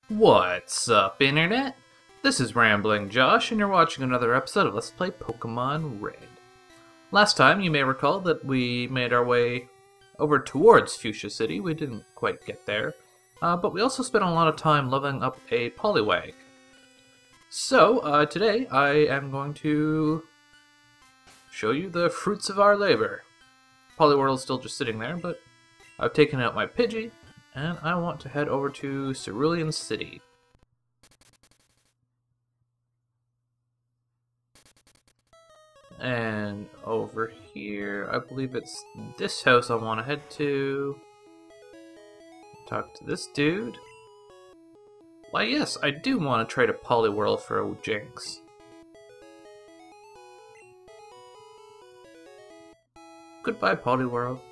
What's up, Internet? This is Rambling Josh, and you're watching another episode of Let's Play Pokemon Red. Last time, you may recall that we made our way over towards Fuschia City. We didn't quite get there, but we also spent a lot of time leveling up a Poliwag. So, today I am going to show you the fruits of our labor. Poliwhirl is still just sitting there, but I've taken out my Pidgey, and I want to head over to Cerulean City. And over here, I believe it's this house I want to head to. Talk to this dude. Why yes, I do want to trade a Poliwhirl for a Jinx. Goodbye, Poliwhirl.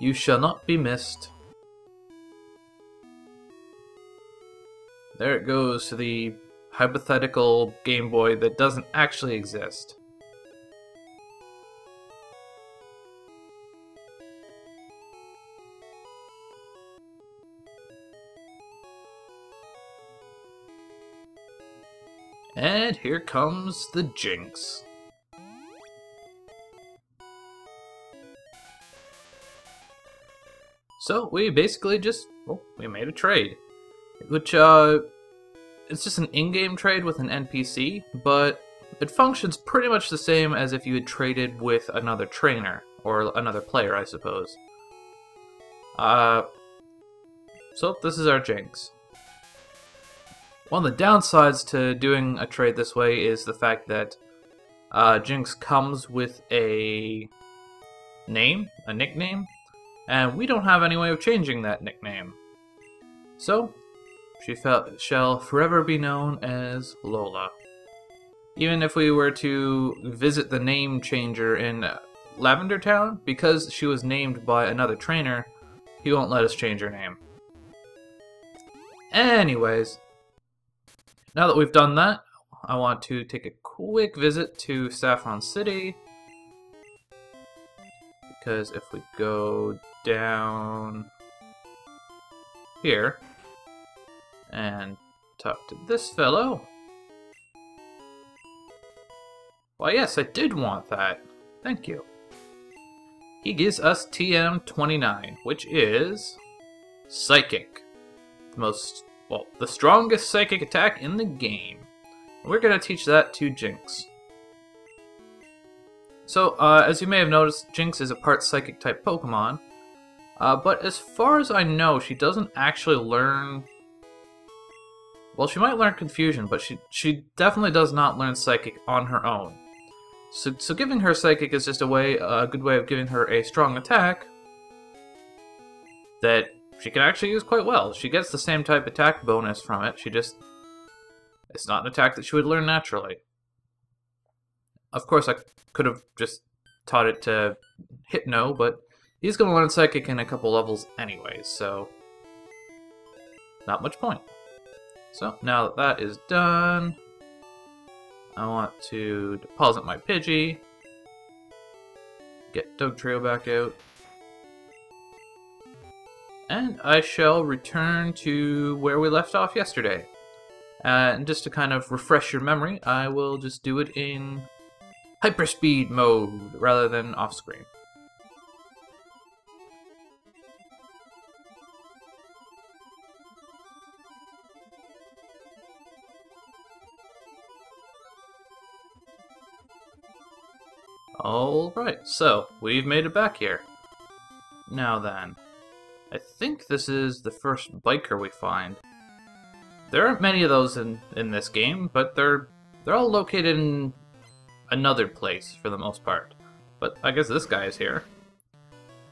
You shall not be missed. There it goes to the hypothetical Game Boy that doesn't actually exist. And here comes the Jinx. So we basically just, we made a trade, which it's just an in-game trade with an NPC, but it functions pretty much the same as if you had traded with another trainer, or another player, I suppose. So this is our Jinx. One of the downsides to doing a trade this way is the fact that Jinx comes with a nickname, and we don't have any way of changing that nickname. So, she shall forever be known as Lola. Even if we were to visit the name changer in Lavender Town, because she was named by another trainer, he won't let us change her name. Anyways, now that we've done that, I want to take a quick visit to Saffron City. Because if we go down here and talk to this fellow. Why yes, I did want that. Thank you. He gives us TM29, which is Psychic. The strongest psychic attack in the game. We're going to teach that to Jinx. So, as you may have noticed, Jinx is a part Psychic type Pokemon. But as far as I know, she doesn't actually learn... Well, she might learn Confusion, but she definitely does not learn Psychic on her own. So giving her Psychic is just a good way of giving her a strong attack that she can actually use quite well. She gets the same type attack bonus from it, it's not an attack that she would learn naturally. Of course, I could have just taught it to Hypno, but he's going to learn Psychic in a couple levels anyways, so not much point. So, now that that is done, I want to deposit my Pidgey, get Dugtrio back out, and I shall return to where we left off yesterday. And just to kind of refresh your memory, I will just do it in hyperspeed mode rather than off-screen. Alright, so we've made it back here. Now then, I think this is the first biker we find. There aren't many of those in this game, but they're all located in another place for the most part. But I guess this guy is here.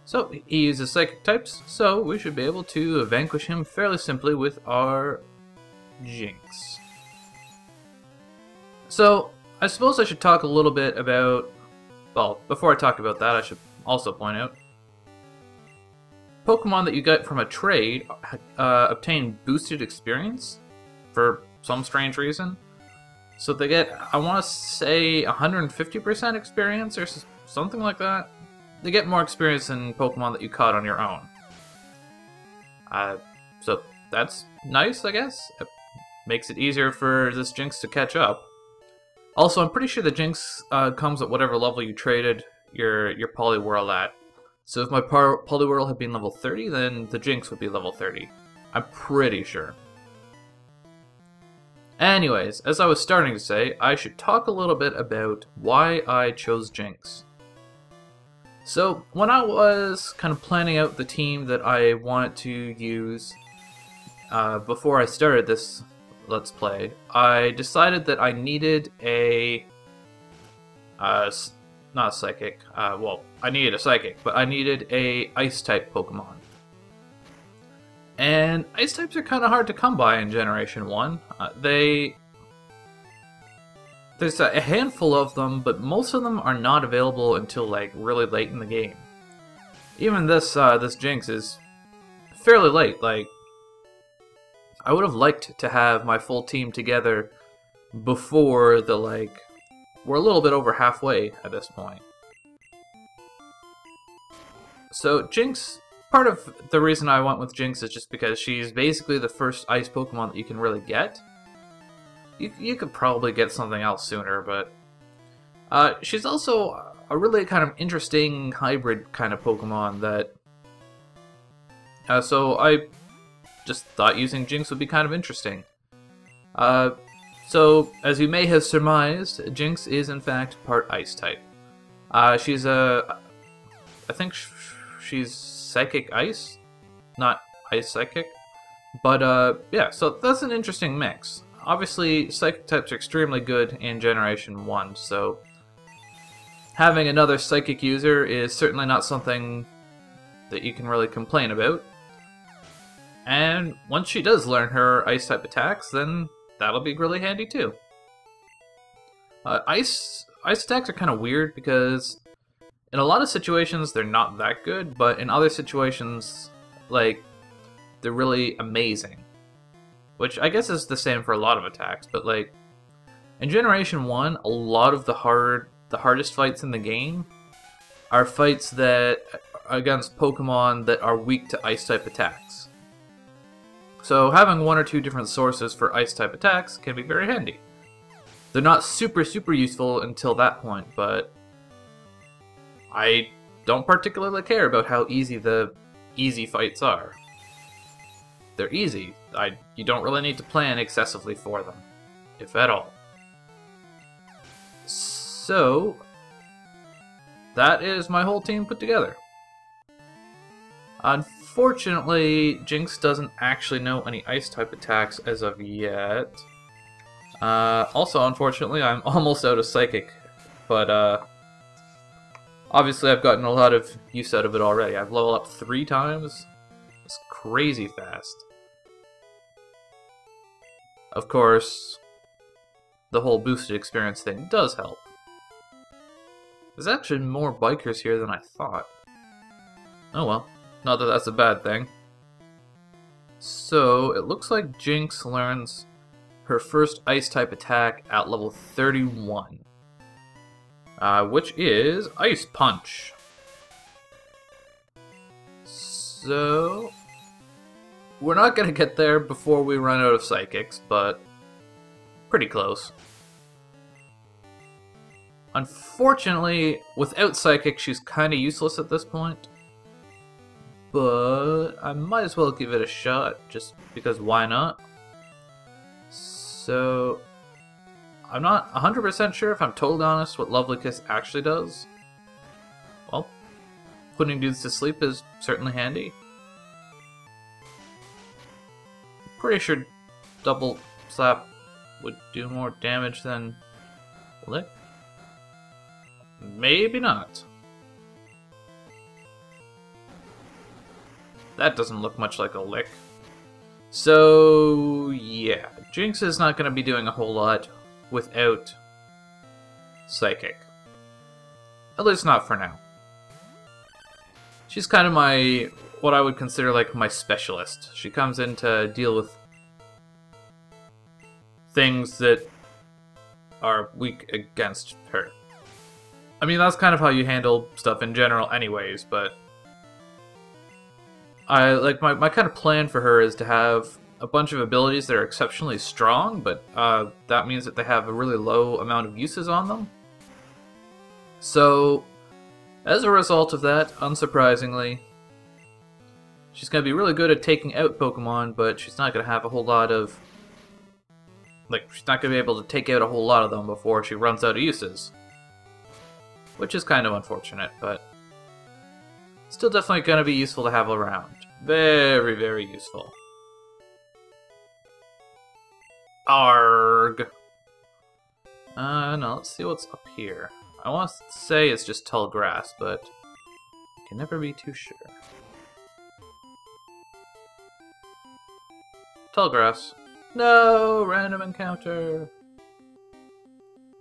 So he uses Psychic types, so we should be able to vanquish him fairly simply with our Jinx. So I suppose I should talk a little bit about... Well, before I talk about that, I should also point out Pokemon that you get from a trade obtain boosted experience for some strange reason. So they get, I want to say, 150% experience or something like that. They get more experience than Pokemon that you caught on your own. So that's nice, I guess. It makes it easier for this Jinx to catch up. Also, I'm pretty sure the Jinx comes at whatever level you traded your Poliwhirl at. So if my Poliwhirl had been level 30, then the Jinx would be level 30. I'm pretty sure. Anyways, as I was starting to say, I should talk a little bit about why I chose Jinx. So, when I was kind of planning out the team that I wanted to use before I started this Let's Play, I decided that I needed a... not a Psychic, well, I needed a Psychic, but I needed a Ice-type Pokemon. And Ice types are kind of hard to come by in Generation 1. There's a handful of them, but most of them are not available until like really late in the game. Even this Jinx is fairly late. Like, I would have liked to have my full team together before we're a little bit over halfway at this point. So Jinx, part of the reason I went with Jinx is just because she's basically the first Ice Pokemon that you can really get. You could probably get something else sooner, but she's also a really kind of interesting hybrid kind of Pokemon that... so I just thought using Jinx would be kind of interesting. So, as you may have surmised, Jinx is in fact part Ice type. She's I think she's Psychic Ice, not Ice Psychic. But yeah, so that's an interesting mix. Obviously, Psychic types are extremely good in Generation 1, so having another Psychic user is certainly not something that you can really complain about. And once she does learn her Ice-type attacks, then that'll be really handy too. Ice attacks are kind of weird because in a lot of situations they're not that good, but in other situations, like, they're really amazing. Which I guess is the same for a lot of attacks, but like, in Generation 1, a lot of the hardest fights in the game are fights that against Pokemon that are weak to Ice-type attacks. So having one or two different sources for Ice-type attacks can be very handy. They're not super useful until that point, but I don't particularly care about how easy the easy fights are. They're easy. You don't really need to plan excessively for them, if at all. So, that is my whole team put together. Unfortunately, Jinx doesn't actually know any Ice-type attacks as of yet. Also, unfortunately, I'm almost out of Psychic, but obviously I've gotten a lot of use out of it already. I've leveled up 3 times. It's crazy fast. Of course, the whole boosted experience thing does help. There's actually more bikers here than I thought. Oh well, not that that's a bad thing. So, it looks like Jinx learns her first Ice-type attack at level 31. Which is Ice Punch. So, we're not going to get there before we run out of Psychics, but pretty close. Unfortunately, without Psychic, she's kind of useless at this point. But I might as well give it a shot, just because why not? So, I'm not 100% sure, if I'm totally honest, what Lovely Kiss actually does. Well, putting dudes to sleep is certainly handy. Pretty sure Double Slap would do more damage than Lick. Maybe not. That doesn't look much like a Lick. So, yeah. Jinx is not going to be doing a whole lot without Psychic. At least not for now. She's kind of my, what I would consider like my specialist. She comes in to deal with things that are weak against her. I mean, that's kind of how you handle stuff in general anyways, but I like my kind of plan for her is to have a bunch of abilities that are exceptionally strong, but that means that they have a really low amount of uses on them. So, as a result of that, unsurprisingly, she's going to be really good at taking out Pokemon, but she's not going to have a whole lot of... Like, she's not going to be able to take out a whole lot of them before she runs out of uses. Which is kind of unfortunate, but... still definitely going to be useful to have around. Very, very useful. Arg! No, let's see what's up here. I want to say it's just tall grass, but... I can never be too sure. Tall grass. No! Random encounter!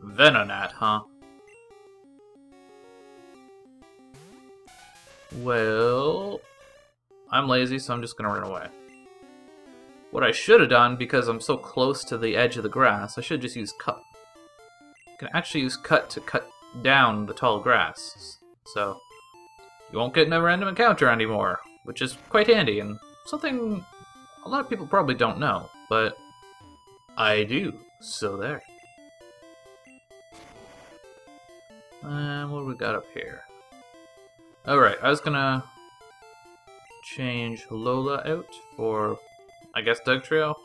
Venonat, huh? Well... I'm lazy, so I'm just gonna run away. What I should have done, because I'm so close to the edge of the grass, I should just use cut. I can actually use cut to cut down the tall grass. So, you won't get a random encounter anymore, which is quite handy, and something a lot of people probably don't know, but I do, so there. And what do we got up here? Alright, I was gonna change Lola out for, I guess, Dugtrio.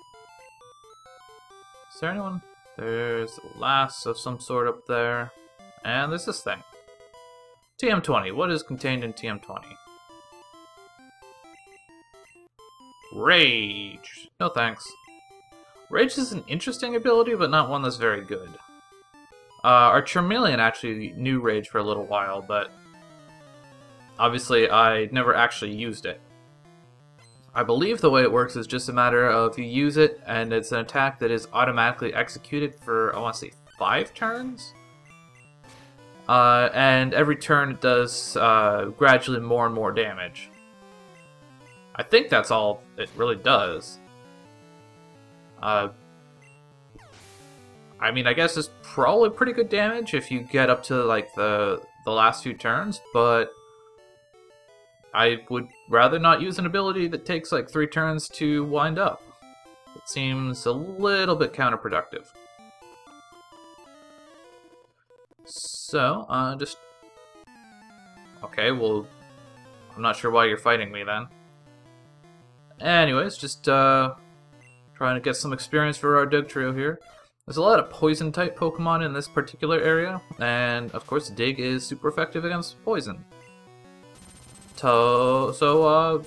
Is there anyone? There's a lass of some sort up there. And there's this thing. TM20. What is contained in TM20? Rage! No thanks. Rage is an interesting ability, but not one that's very good. Our Charmeleon actually knew Rage for a little while, but obviously I never actually used it. I believe the way it works is just a matter of you use it, and it's an attack that is automatically executed for, I want to say, 5 turns? And every turn it does gradually more and more damage. I think that's all it really does. I mean, I guess it's probably pretty good damage if you get up to, like, the last few turns, but I would rather not use an ability that takes like 3 turns to wind up. It seems a little bit counterproductive. So, just... okay, well, I'm not sure why you're fighting me then. Anyways, just trying to get some experience for our Dugtrio here. There's a lot of poison-type Pokemon in this particular area, and of course Dig is super effective against poison. So,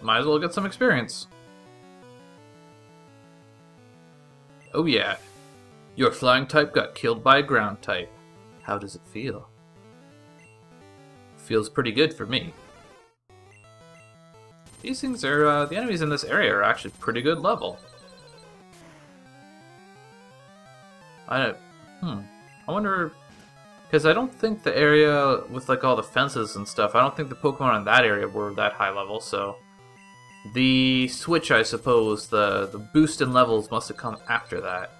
might as well get some experience. Oh yeah, your flying type got killed by a ground type. How does it feel? Feels pretty good for me. These things are, the enemies in this area are actually pretty good level. I wonder... because I don't think the area with like all the fences and stuff, I don't think the Pokemon in that area were that high level, so the switch, I suppose, the boost in levels must have come after that.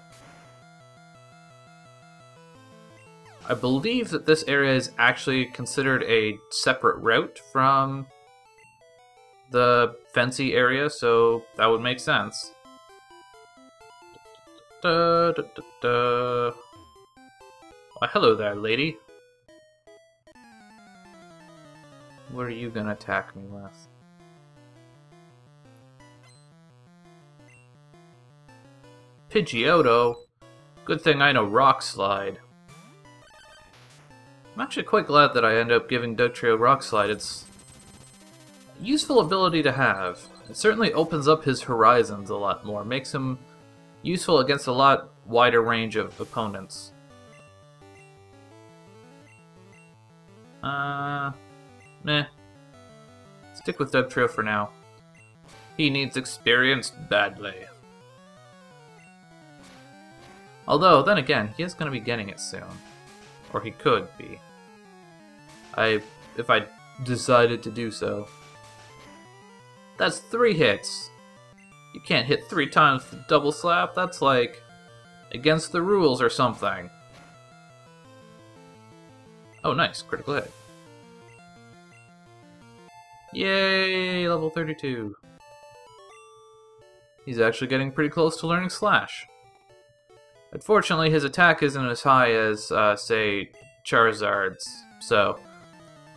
I believe that this area is actually considered a separate route from the Fancy area, so that would make sense. Why, hello there, lady. What are you gonna attack me with? Pidgeotto? Good thing I know Rock Slide. I'm actually quite glad that I ended up giving Dugtrio Rock Slide. It's a useful ability to have. It certainly opens up his horizons a lot more, makes him useful against a lot wider range of opponents. Meh. Stick with Dugtrio for now. He needs experience badly. Although, then again, he is going to be getting it soon. Or he could be. If I decided to do so. That's 3 hits. You can't hit 3 times with double slap. That's like against the rules or something. Oh, nice. Critical hit. Yay, level 32. He's actually getting pretty close to learning Slash. Unfortunately, his attack isn't as high as, say, Charizard's, so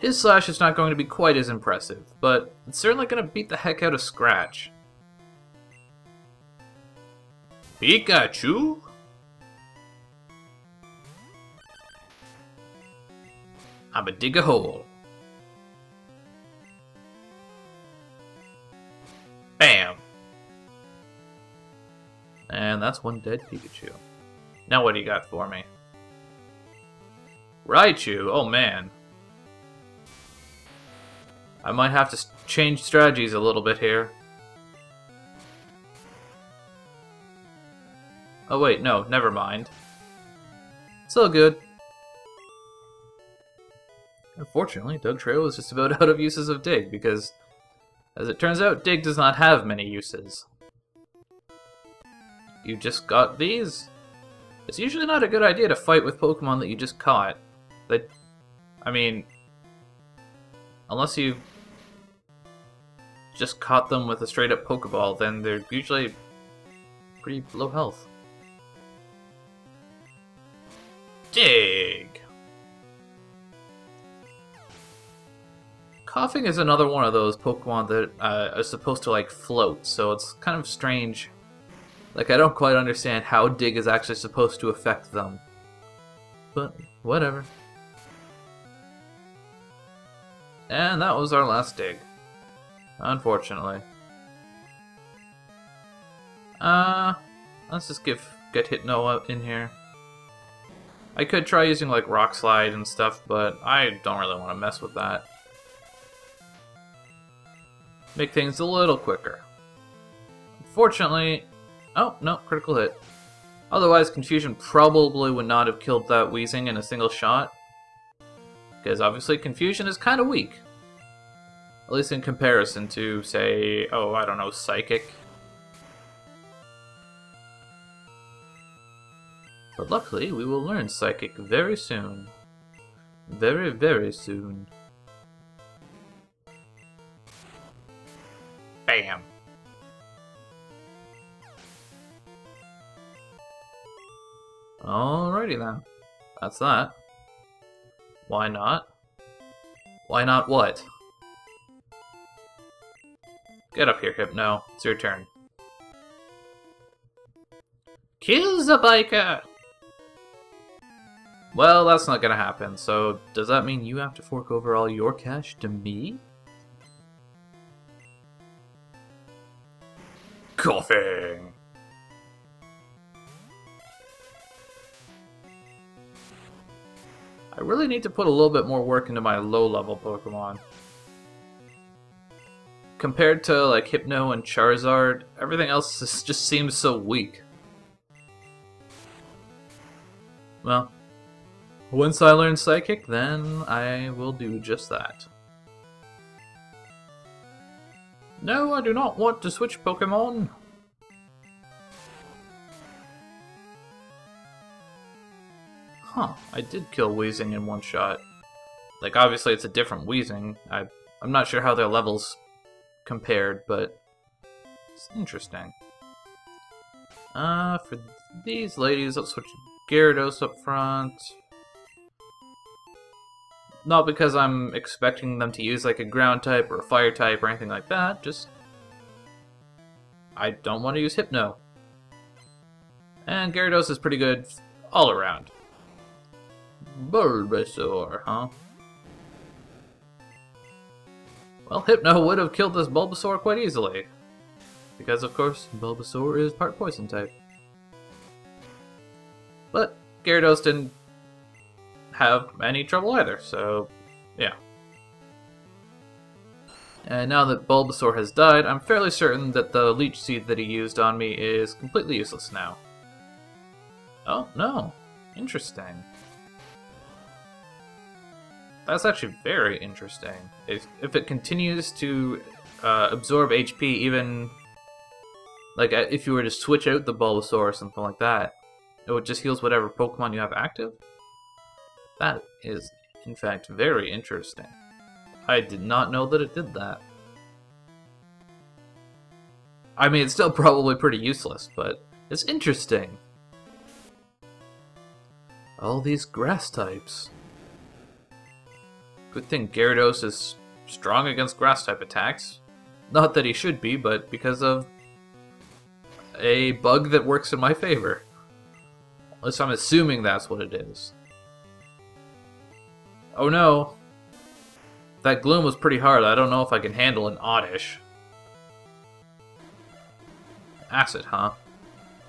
his Slash is not going to be quite as impressive, but it's certainly going to beat the heck out of Scratch. Pikachu? I'ma dig a hole. Bam! And that's one dead Pikachu. Now what do you got for me? Raichu? Oh man. I might have to change strategies a little bit here. Oh wait, no, never mind. Still good. Unfortunately, Dugtrio is just about out of uses of Dig, because, as it turns out, Dig does not have many uses. You just got these? It's usually not a good idea to fight with Pokemon that you just caught. I mean, unless you just caught them with a straight-up Pokeball, then they're usually pretty low health. Dig! Coughing is another one of those Pokemon that are supposed to, like, float, so it's kind of strange. Like, I don't quite understand how Dig is actually supposed to affect them. But, whatever. And that was our last Dig. Unfortunately. Let's just get Hypno in here. I could try using, like, Rock Slide and stuff, but I don't really want to mess with that. Make things a little quicker. Unfortunately... Oh, no, critical hit. Otherwise, Confusion probably would not have killed that Weezing in a single shot. Because obviously Confusion is kind of weak. At least in comparison to, say, oh, I don't know, Psychic. But luckily, we will learn Psychic very soon. Very, very soon. Bam! Alrighty then. That's that. Why not? Why not what? Get up here, Hypno. It's your turn. Kill the biker! Well, that's not gonna happen, so does that mean you have to fork over all your cash to me? Coughing! I really need to put a little bit more work into my low-level Pokemon. Compared to, like, Hypno and Charizard, everything else just seems so weak. Well, once I learn Psychic, then I will do just that. No, I do not want to switch Pokemon! Huh, I did kill Weezing in one shot. Like, obviously it's a different Weezing. I'm not sure how their levels compared, but it's interesting. For these ladies, let's switch Gyarados up front. Not because I'm expecting them to use like a ground type or a fire type or anything like that, just I don't want to use Hypno. And Gyarados is pretty good all around. Bulbasaur, huh? Well, Hypno would have killed this Bulbasaur quite easily. Because, of course, Bulbasaur is part Poison type. But Gyarados didn't have any trouble either, so yeah. And now that Bulbasaur has died, I'm fairly certain that the Leech Seed that he used on me is completely useless now. Oh, no. Interesting. That's actually very interesting. If it continues to absorb HP, even like if you were to switch out the Bulbasaur or something like that, it just heals whatever Pokemon you have active? That is, in fact, very interesting. I did not know that it did that. I mean, it's still probably pretty useless, but it's interesting. All these grass types. Good thing Gyarados is strong against grass type attacks. Not that he should be, but because of a bug that works in my favor. At least I'm assuming that's what it is. Oh no. That Gloom was pretty hard. I don't know if I can handle an Oddish. Acid, huh?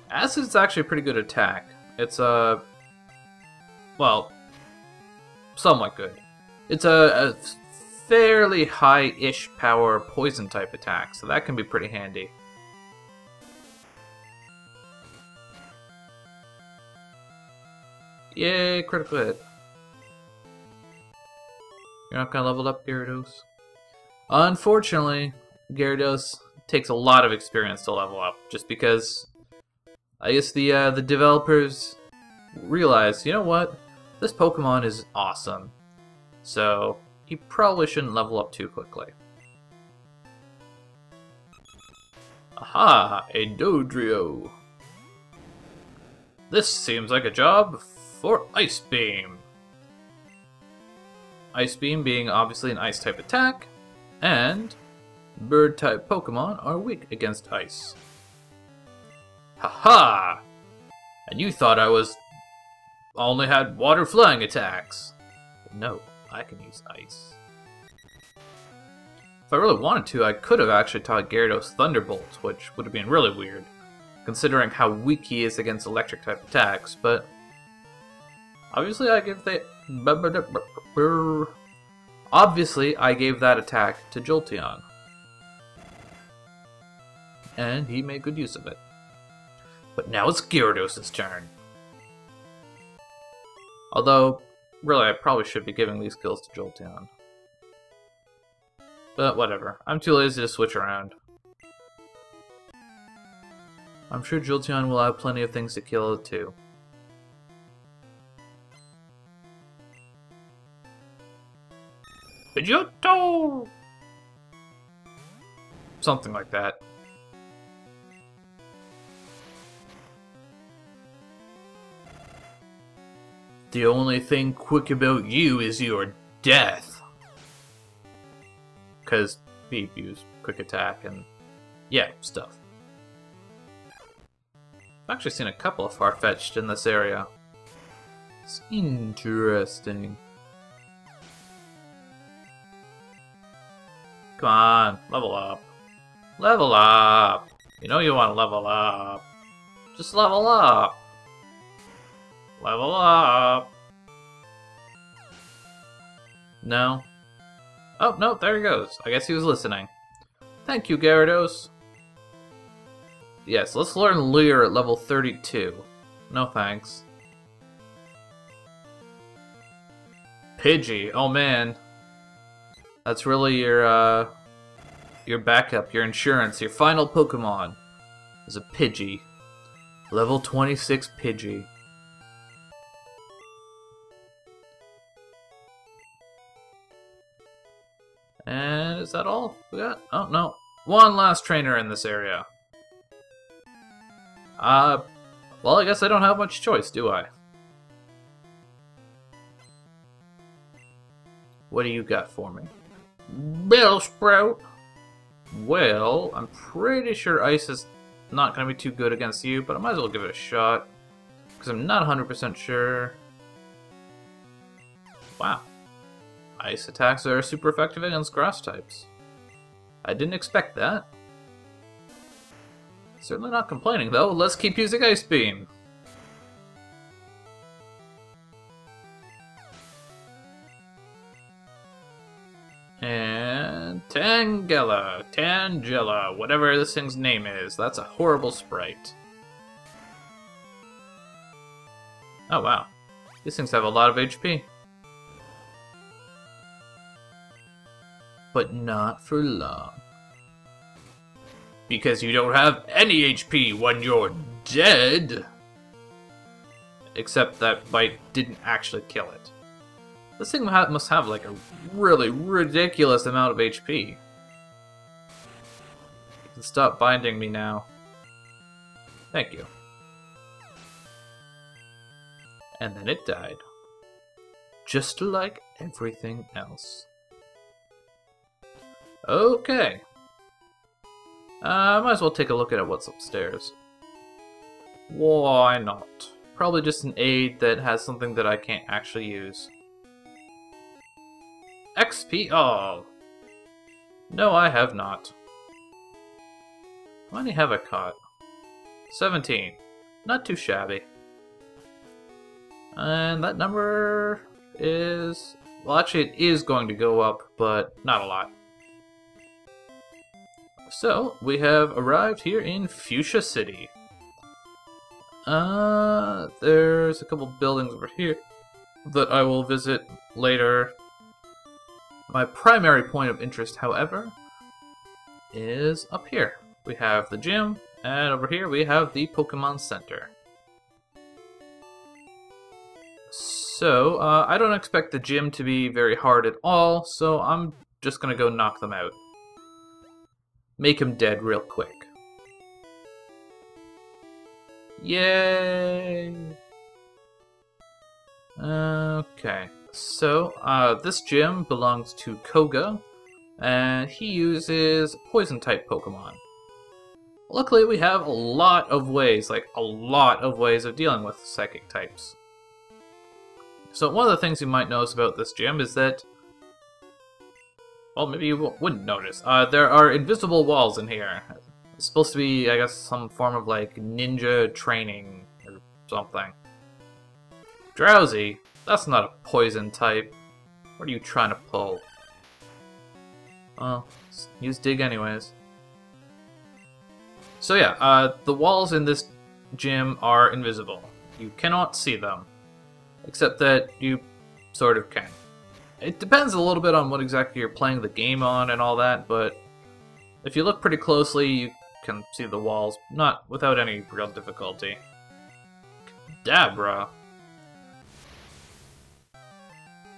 Acid's actually a pretty good attack. It's well, somewhat good. It's a fairly high-ish power poison type attack, so that can be pretty handy. Yay, critical hit. You're not gonna level up Gyarados? Unfortunately, Gyarados takes a lot of experience to level up, just because I guess the developers realized, you know what, this Pokemon is awesome, so he probably shouldn't level up too quickly. Aha, a Dodrio. This seems like a job for Ice Beam. Ice Beam being obviously an ice type attack, and bird type Pokemon are weak against ice. Haha! And you thought I only had water flying attacks. But no, I can use ice. If I really wanted to, I could have actually taught Gyarados Thunderbolt, which would have been really weird, considering how weak he is against electric type attacks, but obviously I gave that attack to Jolteon. And he made good use of it. But now it's Gyarados' turn. Although, really, I probably should be giving these kills to Jolteon. But whatever, I'm too lazy to switch around. I'm sure Jolteon will have plenty of things to kill it too. Pidgeotto! Something like that. The only thing quick about you is your death. Because Beep used quick attack and yeah, stuff. I've actually seen a couple of Farfetch'd in this area. It's interesting. Come on, level up. Level up! You know you want to level up. Just level up. Level up. No. Oh, no, there he goes. I guess he was listening. Thank you, Gyarados. Yes, let's learn Leer at level 32. No thanks. Pidgey, oh man. That's really your backup, your insurance, your final Pokemon is a Pidgey. Level 26 Pidgey. And is that all we got? Oh, no. One last trainer in this area. Well, I guess I don't have much choice, do I? What do you got for me? Bellsprout! Well, I'm pretty sure Ice is not going to be too good against you, but I might as well give it a shot. Because I'm not 100% sure. Wow. Ice attacks are super effective against grass types. I didn't expect that. Certainly not complaining, though. Let's keep using Ice Beam. And Tangela, whatever this thing's name is. That's a horrible sprite. Oh wow, these things have a lot of HP. But not for long. Because you don't have any HP when you're dead. Except that bite didn't actually kill it. This thing must have like a really ridiculous amount of HP. You can stop binding me now. Thank you. And then it died. Just like everything else. Okay. I might as well take a look at what's upstairs. Why not? Probably just an aid that has something that I can't actually use. XP? Oh. No, I have not. How many have I caught? 17. Not too shabby. And that number is... Well, actually it is going to go up, but not a lot. So, we have arrived here in Fuschia City. There's a couple buildings over here that I will visit later. My primary point of interest, however, is up here. We have the gym, and over here we have the Pokemon Center. So, I don't expect the gym to be very hard at all, so I'm just gonna go knock them out. Make him dead real quick. Yay! Okay, so this gym belongs to Koga, and he uses poison-type Pokemon. Luckily, we have a lot of ways of dealing with psychic types. So one of the things you might notice about this gym is that, well, maybe you wouldn't notice. There are invisible walls in here. It's supposed to be, I guess, some form of, like, ninja training or something. Drowsy? That's not a poison type. What are you trying to pull? Well, use dig anyways. So yeah, the walls in this gym are invisible. You cannot see them. Except that you sort of can. It depends a little bit on what exactly you're playing the game on and all that, but if you look pretty closely, you can see the walls, not without any real difficulty. Kadabra.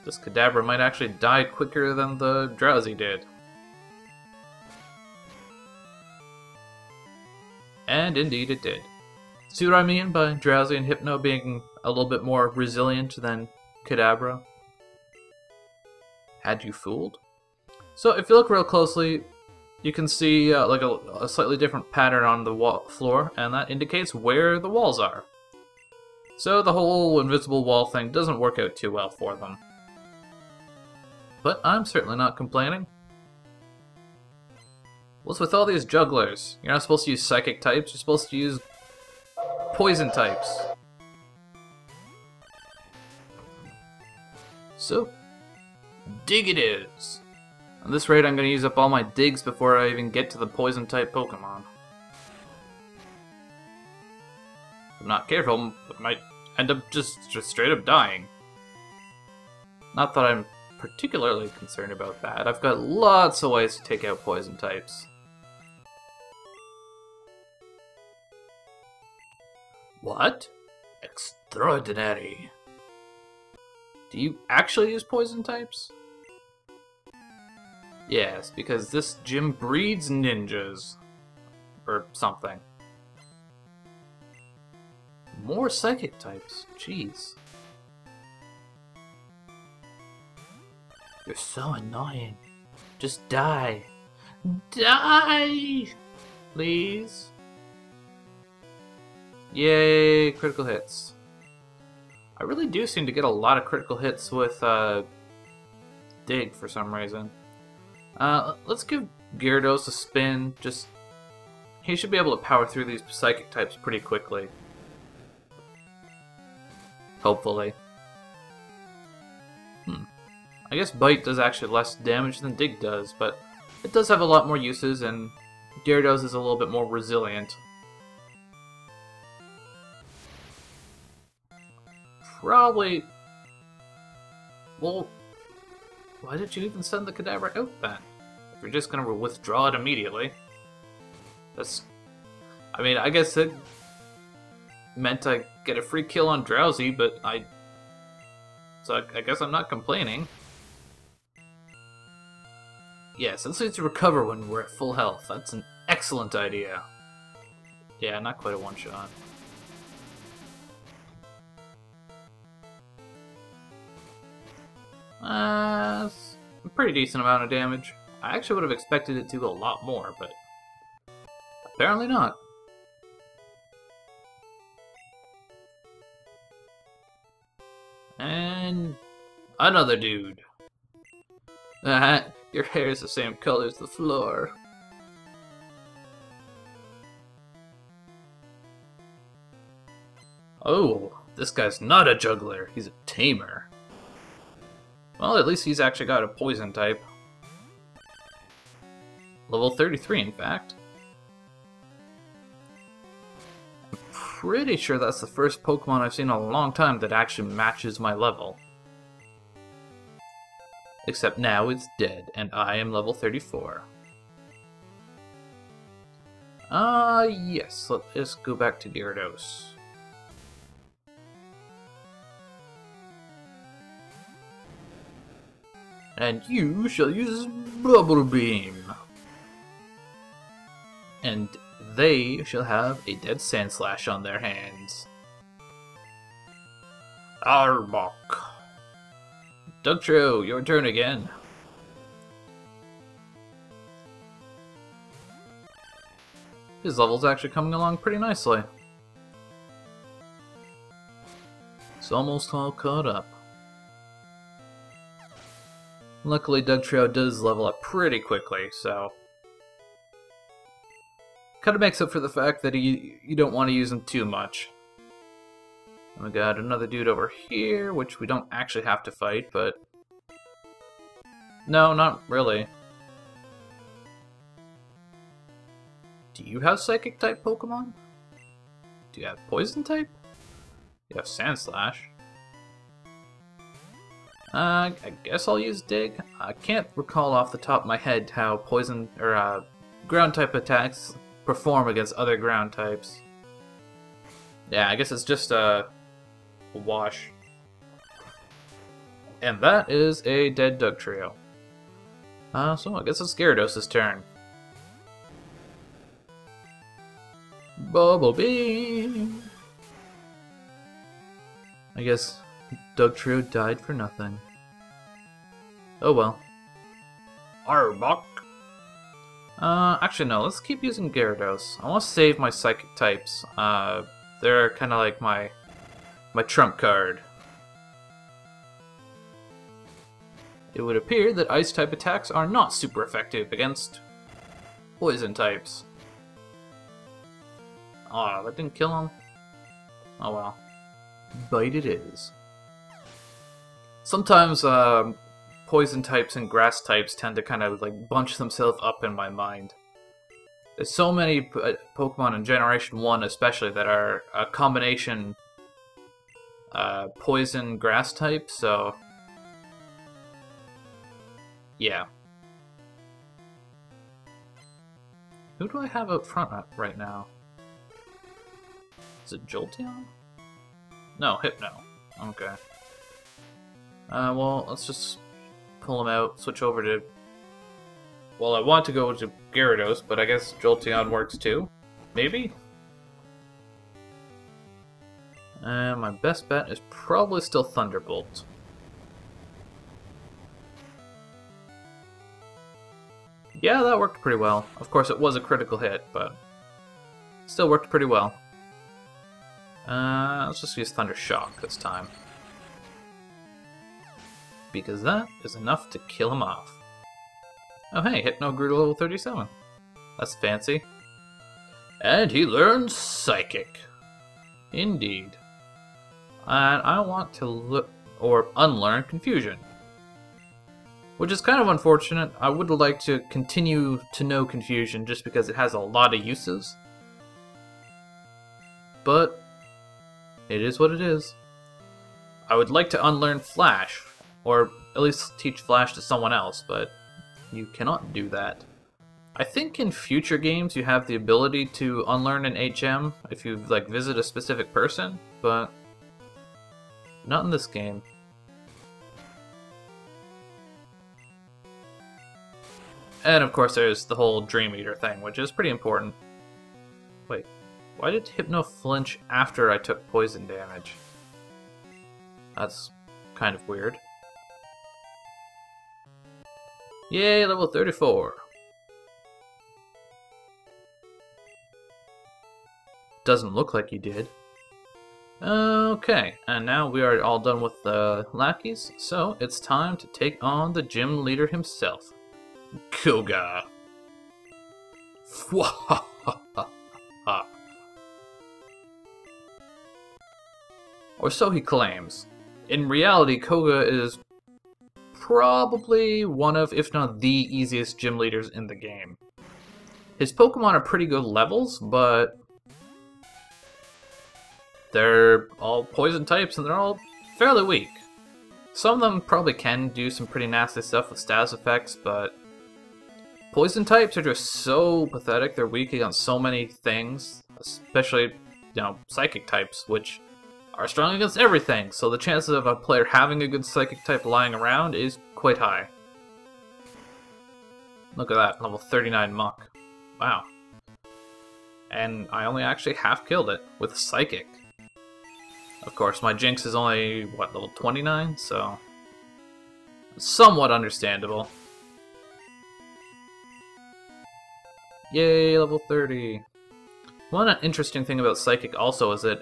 This Kadabra might actually die quicker than the Drowsy did. And indeed it did. See what I mean by Drowsy and Hypno being a little bit more resilient than Kadabra? Had you fooled? So if you look real closely, you can see like a slightly different pattern on the floor, and that indicates where the walls are. So the whole invisible wall thing doesn't work out too well for them. But I'm certainly not complaining. What's with all these jugglers? You're not supposed to use psychic types, you're supposed to use poison types. So, dig it is. At this rate, I'm going to use up all my digs before I even get to the poison type Pokemon. If I'm not careful, I might end up just straight up dying. Not that I'm particularly concerned about that. I've got lots of ways to take out poison types. What? Extraordinary. Do you actually use poison types? Yes, because this gym breeds ninjas. Or something. More psychic types. Jeez. You're so annoying. Just die. Die! Please. Yay, critical hits. I really do seem to get a lot of critical hits with Dig for some reason. Let's give Gyarados a spin. He should be able to power through these psychic types pretty quickly. Hopefully. I guess Bite does actually less damage than Dig does, but it does have a lot more uses, and Gyarados is a little bit more resilient. Probably... Well, why did you even send the Kadabra out then? If you're just gonna withdraw it immediately. That's... I mean, I guess it meant I get a free kill on Drowsy, but I so I guess I'm not complaining. Yes, this leads to recover when we're at full health. That's an excellent idea. Yeah, not quite a one-shot. A pretty decent amount of damage. I actually would have expected it to do a lot more, but apparently not. And another dude. Your hair is the same color as the floor. Oh, this guy's not a juggler, he's a tamer. Well, at least he's actually got a poison type. Level 33, in fact. I'm pretty sure that's the first Pokemon I've seen in a long time that actually matches my level. Except now it's dead, and I am level 34. Yes, let's go back to Gyarados. And you shall use Bubble Beam. And they shall have a dead Sandslash on their hands. Arbok. Dugtrio, your turn again. His level's actually coming along pretty nicely. It's almost all caught up. Luckily, Dugtrio does level up pretty quickly, so kind of makes up for the fact that you don't want to use him too much. And we got another dude over here, which we don't actually have to fight, but no, not really. Do you have Psychic type Pokemon? Do you have Poison type? You have Sandslash. I guess I'll use Dig. I can't recall off the top of my head how poison or ground type attacks perform against other ground types. Yeah, I guess it's just a wash. And that is a dead Dugtrio. So I guess it's Gyarados' turn. Bubble Beam! I guess Dugtrio died for nothing. Oh well. Arbok! Actually no, let's keep using Gyarados. I want to save my Psychic types. They're kind of like my trump card. It would appear that Ice-type attacks are not super effective against Poison types. Aw, that didn't kill him? Oh well. Bite it is. Sometimes Poison types and Grass types tend to kind of like bunch themselves up in my mind. There's so many Pokemon in Generation 1 especially that are a combination Poison Grass type, so yeah. Who do I have up front right now? Is it Jolteon? No, Hypno. Okay. Well, let's just pull him out, switch over to... Well, I want to go to Gyarados, but I guess Jolteon works too. Maybe? My best bet is probably still Thunderbolt. Yeah, that worked pretty well. Of course, it was a critical hit, but still worked pretty well. Let's just use Thunder Shock this time. Because that is enough to kill him off. Oh hey, Hypno grew to level 37. That's fancy. And he learns Psychic. Indeed. And I want to look or unlearn Confusion. Which is kind of unfortunate. I would like to continue to know Confusion just because it has a lot of uses. But it is what it is. I would like to unlearn Flash, or at least teach Flash to someone else, but you cannot do that. I think in future games you have the ability to unlearn an HM if you like visit a specific person, but not in this game. And of course there's the whole Dream Eater thing, which is pretty important. Wait, why did Hypno flinch after I took poison damage? That's kind of weird. Yay, level 34. Doesn't look like you did. Okay, and now we are all done with the lackeys, so it's time to take on the gym leader himself, Koga. Or so he claims. In reality, Koga is probably one of, if not the easiest gym leaders in the game. His Pokemon are pretty good levels, but they're all poison types and they're all fairly weak. Some of them probably can do some pretty nasty stuff with status effects, but poison types are just so pathetic. They're weak against so many things, especially, psychic types, which are strong against everything, so the chances of a player having a good psychic type lying around is quite high. Look at that, level 39 Muck. Wow. And I only actually half killed it with a psychic. Of course, my Jinx is only, what, level 29? So, somewhat understandable. Yay, level 30. One interesting thing about Psychic also is it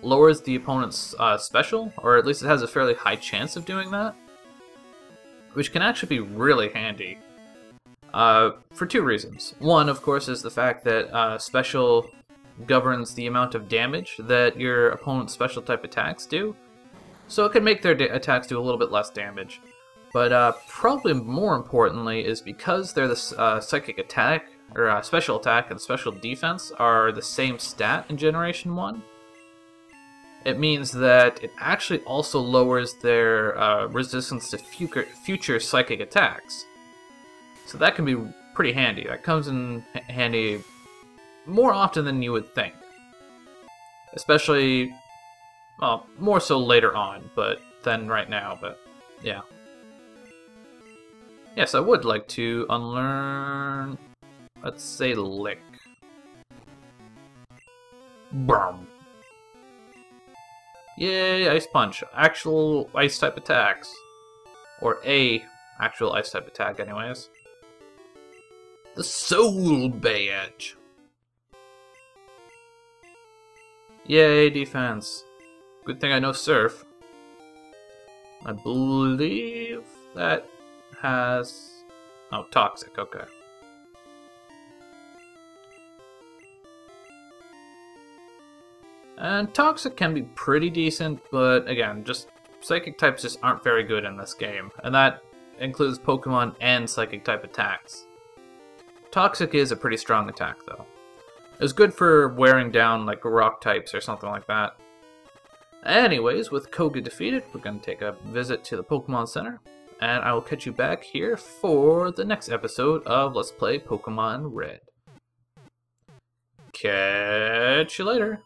lowers the opponent's special, or at least it has a fairly high chance of doing that, which can actually be really handy for two reasons. One, of course, is the fact that special governs the amount of damage that your opponent's special type attacks do, so it can make their attacks do a little bit less damage. But probably more importantly is because they're the psychic attack, or special attack and special defense are the same stat in Generation 1. It means that it actually also lowers their resistance to future psychic attacks. So that can be pretty handy. That comes in handy more often than you would think. Especially, well, more so later on than right now, but yeah. Yes, I would like to unlearn, let's say, Lick. Brum. Yay, Ice Punch. Actual ice type attacks. Or a actual ice type attack anyways. The Soul Badge. Yay, defense. Good thing I know Surf. I believe that has... oh, Toxic, okay. And Toxic can be pretty decent, but again, just Psychic types just aren't very good in this game. And that includes Pokemon and Psychic type attacks. Toxic is a pretty strong attack, though. It's good for wearing down like rock types or something like that. Anyways, with Koga defeated, we're going to take a visit to the Pokemon Center. And I will catch you back here for the next episode of Let's Play Pokemon Red. Catch you later.